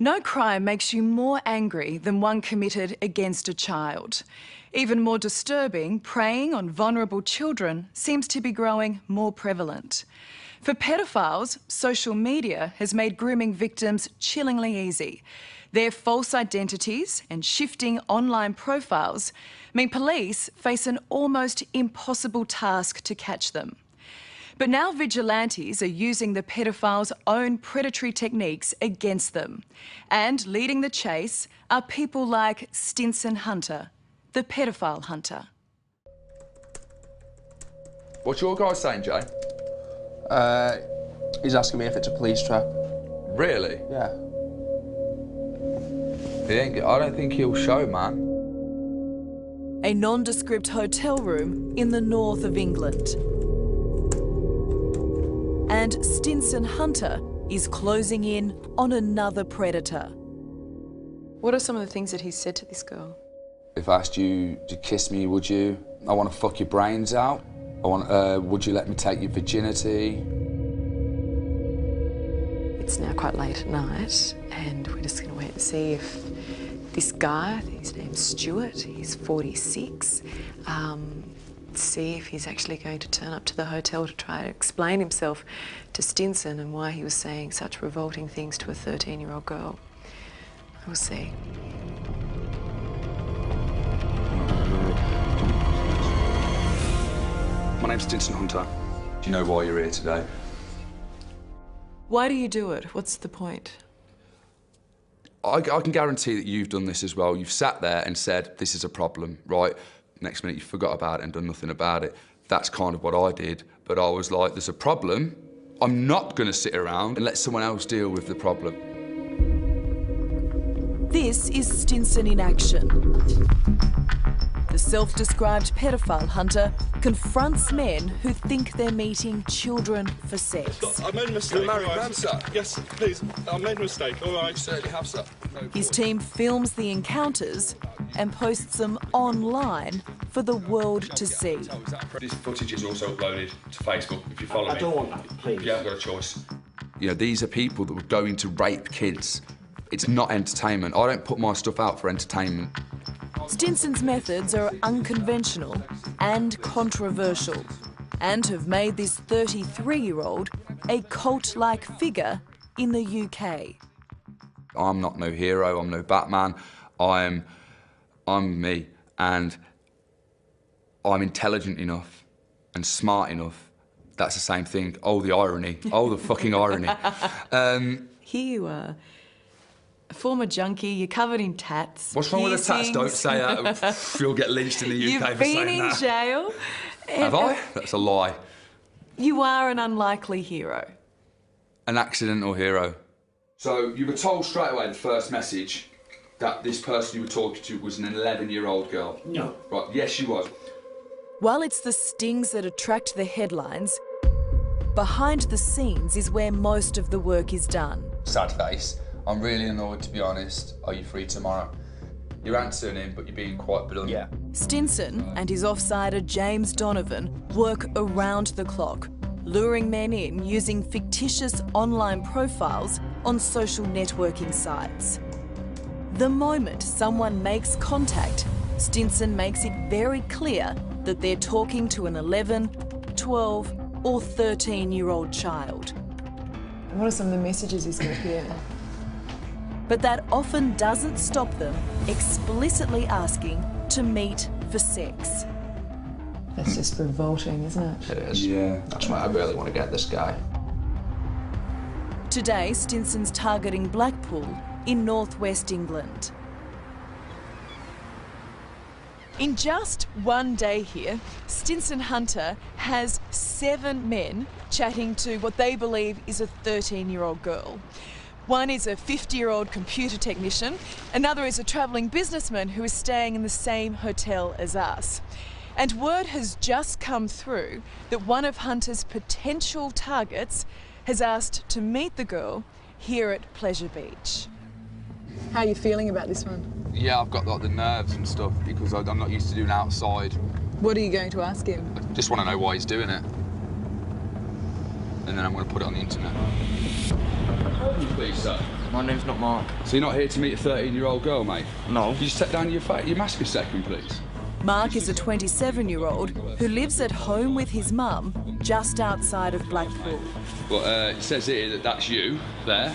No crime makes you more angry than one committed against a child. Even more disturbing, preying on vulnerable children seems to be growing more prevalent. For paedophiles, social media has made grooming victims chillingly easy. Their false identities and shifting online profiles mean police face an almost impossible task to catch them. But now vigilantes are using the paedophiles' own predatory techniques against them. And leading the chase are people like Stinson Hunter, the paedophile hunter. What's your guy saying, Jay? He's asking me if it's a police trap. Really? Yeah. I don't think he'll show, man. A nondescript hotel room in the north of England. And Stinson Hunter is closing in on another predator. What are some of the things that he's said to this girl? If I asked you to kiss me, would you? I want to fuck your brains out. Would you let me take your virginity? It's now quite late at night and we're just going to wait and see if this guy, his name's Stuart, he's 46, see if he's actually going to turn up to the hotel to try to explain himself to Stinson and why he was saying such revolting things to a 13-year-old girl. We'll see. My name's Stinson Hunter. Do you know why you're here today? Why do you do it? What's the point? I can guarantee that you've done this as well. You've sat there and said, this is a problem, right? Next minute you forgot about it and done nothing about it. That's kind of what I did, but I was like, there's a problem. I'm not going to sit around and let someone else deal with the problem. This is Stinson in action. The self-described paedophile hunter confronts men who think they're meeting children for sex. I made a mistake. You're a married man, sir? Yes, please. I made a mistake, all right? You certainly have, sir. His team films the encounters and posts them online for the world to see. This footage is also uploaded to Facebook, if you follow me. I don't want that, please. You haven't got a choice. You know, these are people that were going to rape kids. It's not entertainment. I don't put my stuff out for entertainment. Stinson's methods are unconventional and controversial and have made this 33-year-old a cult-like figure in the UK. I'm not no hero, I'm no Batman. I'm me, and I'm intelligent enough and smart enough. That's the same thing. Oh, the irony. Oh, the fucking irony. Here you are. A former junkie, you're covered in tats. What's wrong with the tats? Don't say that. You'll get lynched in the UK You've for been saying in that. jail. Have I? That's a lie. You are an unlikely hero. An accidental hero. So you were told straight away, the first message, that this person you were talking to was an 11-year-old girl. No. Right, yes, she was. While it's the stings that attract the headlines, behind the scenes is where most of the work is done. Sad face. I'm really annoyed, to be honest. Are you free tomorrow? You're answering him, but you're being quite blunt. Yeah. Stinson and his offsider James Donovan work around the clock, luring men in using fictitious online profiles on social networking sites. The moment someone makes contact, Stinson makes it very clear that they're talking to an 11, 12 or 13-year-old child. What are some of the messages he's got here? But that often doesn't stop them explicitly asking to meet for sex. That's just revolting, isn't it? It is. Yeah. That's why I really want to get this guy. Today, Stinson's targeting Blackpool in northwest England. In just one day here, Stinson Hunter has 7 men chatting to what they believe is a 13-year-old girl. One is a 50-year-old computer technician, another is a travelling businessman who is staying in the same hotel as us. And word has just come through that one of Hunter's potential targets has asked to meet the girl here at Pleasure Beach. How are you feeling about this one? Yeah, I've got like the nerves and stuff because I'm not used to doing outside. What are you going to ask him? I just want to know why he's doing it. And then I'm going to put it on the internet. Please, sir. My name's not Mark. So you're not here to meet a 13-year-old girl, mate? No. Can you just take down your mask a second, please? Mark is a 27-year-old who lives at home with his mum just outside of Blackpool. Well, it says here that that's you, there.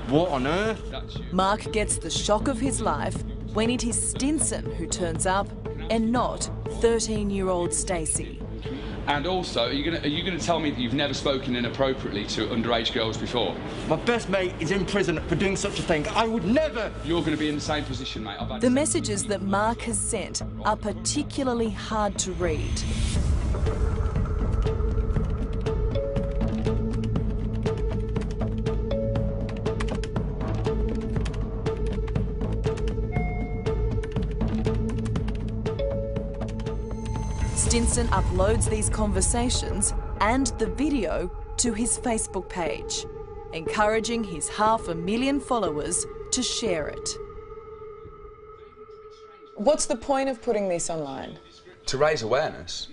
What on earth? That's you. Mark gets the shock of his life when it is Stinson who turns up and not 13-year-old Stacey. And also, are you gonna tell me that you've never spoken inappropriately to underage girls before? My best mate is in prison for doing such a thing. I would never! You're gonna be in the same position, mate. The messages that Mark has sent are particularly hard to read. Stinson uploads these conversations and the video to his Facebook page, encouraging his 500,000 followers to share it. What's the point of putting this online? To raise awareness.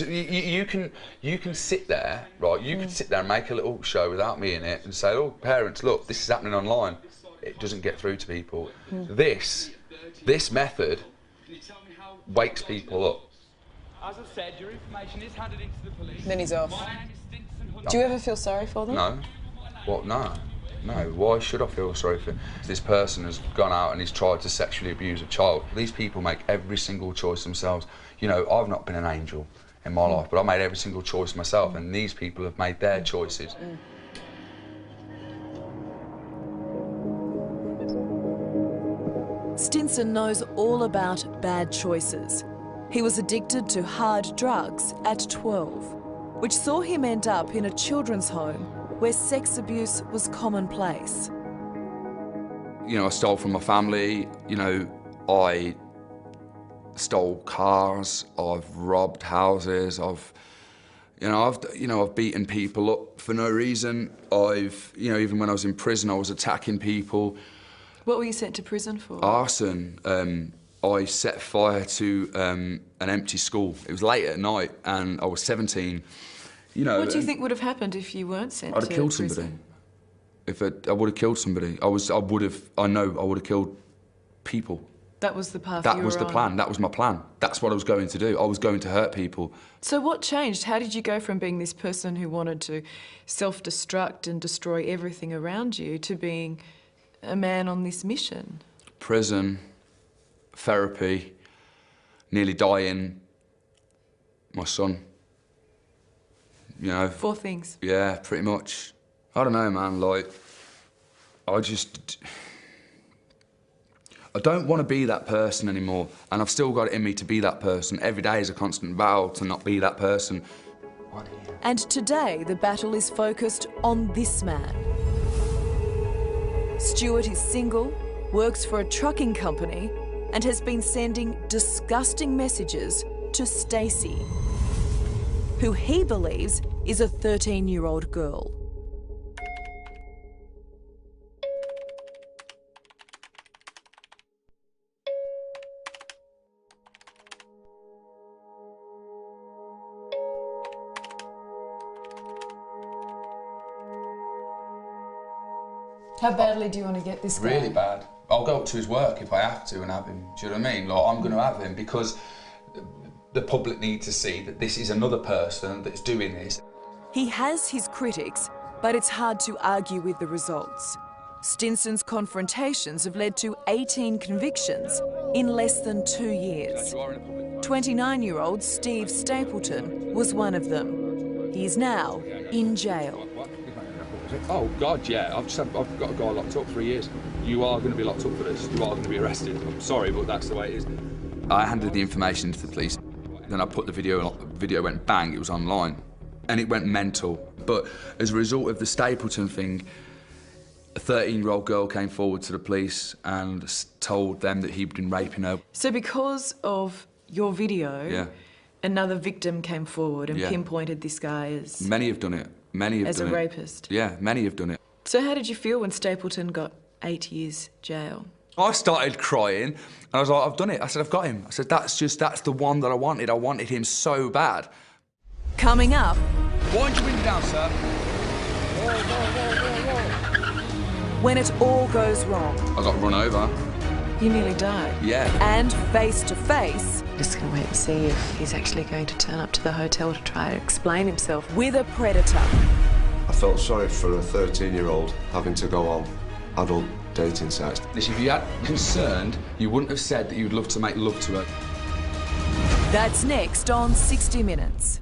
You can sit there, right? You can sit there and make a little show without me in it and say, "Oh, parents, look, this is happening online." It doesn't get through to people. This method wakes people up. As I said, your information is handed into the police. Then he's off. Do you ever feel sorry for them? No. What? No. No. Why should I feel sorry for this person has gone out and he's tried to sexually abuse a child? These people make every single choice themselves. You know, I've not been an angel in my life, but I made every single choice myself, and these people have made their choices. Stinson knows all about bad choices. He was addicted to hard drugs at 12, which saw him end up in a children's home where sex abuse was commonplace. You know, I stole from my family. You know, I stole cars. I've robbed houses. I've beaten people up for no reason. Even when I was in prison, I was attacking people. What were you sent to prison for? Arson. I set fire to an empty school. It was late at night and I was 17. You know, what do you think would have happened if you weren't sent to prison? I'd have killed somebody. I would have killed somebody. I would have killed people. That was the path That you was were the on. plan. That was my plan. That's what I was going to do. I was going to hurt people. So what changed? How did you go from being this person who wanted to self-destruct and destroy everything around you to being a man on this mission? Prison, therapy, nearly dying, my son. You know. 4 things. Yeah, pretty much. I don't know, man, like, I don't want to be that person anymore, and I've still got it in me to be that person. Every day is a constant battle to not be that person. And today, the battle is focused on this man. Stuart is single, works for a trucking company, and has been sending disgusting messages to Stacey, who he believes is a 13-year-old girl. How badly do you want to get this guy? Really bad. I'll go up to his work if I have to and have him. Do you know what I mean? Like, I'm going to have him because the public need to see that this is another person that's doing this. He has his critics, but it's hard to argue with the results. Stinson's confrontations have led to 18 convictions in less than 2 years. 29-year-old Steve Stapleton was one of them. He is now in jail. Oh, God, yeah. I've got a guy locked up 3 years. You are going to be locked up for this. You are going to be arrested. I'm sorry, but that's the way it is. I handed the information to the police. Then I put the video went bang, it was online. And it went mental. But as a result of the Stapleton thing, a 13-year-old girl came forward to the police and told them that he'd been raping her. So because of your video, another victim came forward and pinpointed this guy as... Many have done it. Many have as done a it. rapist. Yeah, many have done it. So how did you feel when Stapleton got 8 years jail? I started crying, and I was like, I've done it. I said, I've got him. I said, that's the one that I wanted. I wanted him so bad. Coming up... Wind your window down, sir. when it all goes wrong. I got run over. You nearly died. Yeah. And face to face Just going to wait and see if he's actually going to turn up to the hotel to try to explain himself. with a predator. I felt sorry for a 13-year-old having to go on adult dating sites. If you had concerned, you wouldn't have said that you'd love to make love to her. That's next on 60 Minutes.